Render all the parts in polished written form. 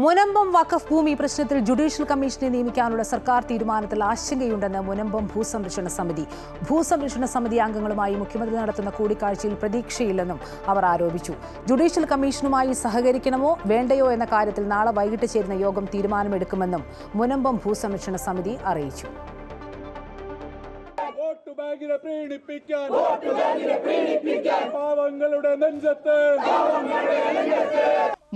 മുനമ്പം വഖഫ് ഭൂമി പ്രശ്നത്തിൽ ജുഡീഷ്യൽ കമ്മീഷനെ നിയമിക്കാനുള്ള സർക്കാർ തീരുമാനത്തിൽ ആശങ്കയുണ്ടെന്ന് മുനമ്പം ഭൂസംരക്ഷണ സമിതി. ഭൂസംരക്ഷണ സമിതി അംഗങ്ങളുമായി മുഖ്യമന്ത്രി നടത്തുന്ന കൂടിക്കാഴ്ചയിൽ പ്രതീക്ഷയില്ലെന്നും അവർ ആരോപിച്ചു. ജുഡീഷ്യൽ കമ്മീഷനുമായി സഹകരിക്കണമോ വേണ്ടയോ എന്ന കാര്യത്തിൽ നാളെ വൈകിട്ട് ചേരുന്ന യോഗം തീരുമാനമെടുക്കുമെന്നും മുനമ്പം ഭൂസംരക്ഷണ സമിതി അറിയിച്ചു.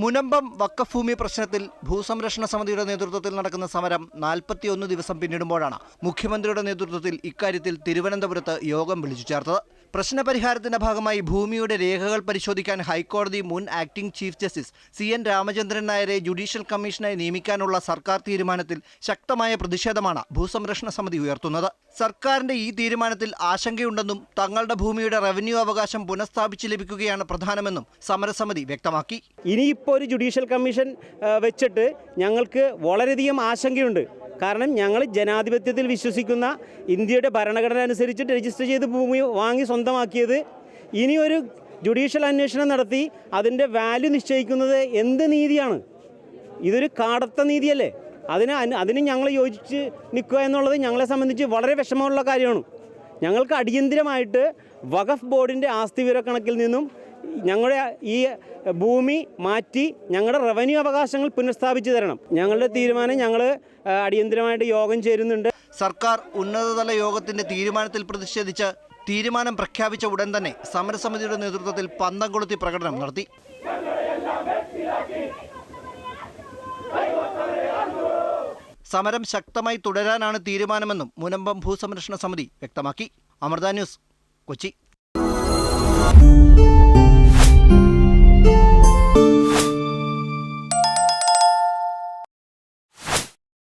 മുനമ്പം വഖഫ് ഭൂമി പ്രശ്നത്തിൽ ഭൂസംരക്ഷണ സമിതിയുടെ നേതൃത്വത്തിൽ നടക്കുന്ന സമരം 41 ദിവസം പിന്നിടുമ്പോഴാണ് മുഖ്യമന്ത്രിയുടെ നേതൃത്വത്തിൽ ഇക്കാര്യത്തിൽ തിരുവനന്തപുരത്ത് യോഗം വിളിച്ചു ചേർത്തത്. പ്രശ്നപരിഹാരത്തിന്റെ ഭാഗമായി ഭൂമിയുടെ രേഖകൾ പരിശോധിക്കാൻ ഹൈക്കോടതി മുൻ acting chief justice CN Ramachandran നായരെ ജുഡീഷ്യൽ കമ്മീഷനായി നിയമിക്കാനുള്ള സർക്കാർ തീരുമാനത്തിൽ ശക്തമായ പ്രതിഷേധമാണ് ഭൂസംരക്ഷണ സമിതി ഉയർത്തുന്നത്. സർക്കാരിന്റെ ഈ തീരുമാനത്തിൽ ആശങ്കയുണ്ടെന്നും തങ്ങളുടെ ഭൂമിയുടെ റവന്യൂ അവകാശം പുനഃസ്ഥാപിച്ച് ലഭിക്കുകയാണ് പ്രധാനമെന്നും സമരസമിതി വ്യക്തമാക്കി. ഇനിയിപ്പോൾ ഒരു ജുഡീഷ്യൽ കമ്മീഷൻ വെച്ചിട്ട് ഞങ്ങൾക്ക് വളരെയധികം ആശങ്കയുണ്ട്. കാരണം ഞങ്ങൾ ജനാധിപത്യത്തിൽ വിശ്വസിക്കുന്ന, ഇന്ത്യയുടെ ഭരണഘടന അനുസരിച്ചിട്ട് രജിസ്റ്റർ ചെയ്ത് ഭൂമി വാങ്ങി സ്വന്തമാക്കിയത്, ഇനിയൊരു ജുഡീഷ്യൽ അന്വേഷണം നടത്തി അതിൻ്റെ വാല്യൂ നിശ്ചയിക്കുന്നത് എന്ത് നീതിയാണ്? ഇതൊരു കാടത്ത നീതിയല്ലേ? അതിന് ഞങ്ങൾ യോജിച്ച് നിൽക്കുക എന്നുള്ളത് ഞങ്ങളെ സംബന്ധിച്ച് വളരെ വിഷമമുള്ള കാര്യമാണ്. ഞങ്ങൾക്ക് അടിയന്തിരമായിട്ട് വഖഫ് ബോർഡിൻ്റെ ആസ്തി വിവരക്കണക്കിൽ നിന്നും ഞങ്ങളുടെ ഈ ഭൂമി മാറ്റി ഞങ്ങളുടെ റവന്യൂ അവകാശങ്ങൾ പുനഃസ്ഥാപിച്ചു തരണം. ഞങ്ങളുടെ തീരുമാനം ഞങ്ങൾ അടിയന്തിരമായിട്ട് യോഗം ചേരുന്നുണ്ട്. സർക്കാർ ഉന്നതതല യോഗത്തിന്റെ തീരുമാനത്തിൽ പ്രതിഷേധിച്ച് തീരുമാനം പ്രഖ്യാപിച്ച ഉടൻ തന്നെ സമരസമിതിയുടെ നേതൃത്വത്തിൽ പന്തം കൊളുത്തി പ്രകടനം നടത്തി. സമരം ശക്തമായി തുടരാനാണ് തീരുമാനമെന്നും മുനമ്പം ഭൂസംരക്ഷണ സമിതി വ്യക്തമാക്കി. അമൃത ന്യൂസ്, കൊച്ചി.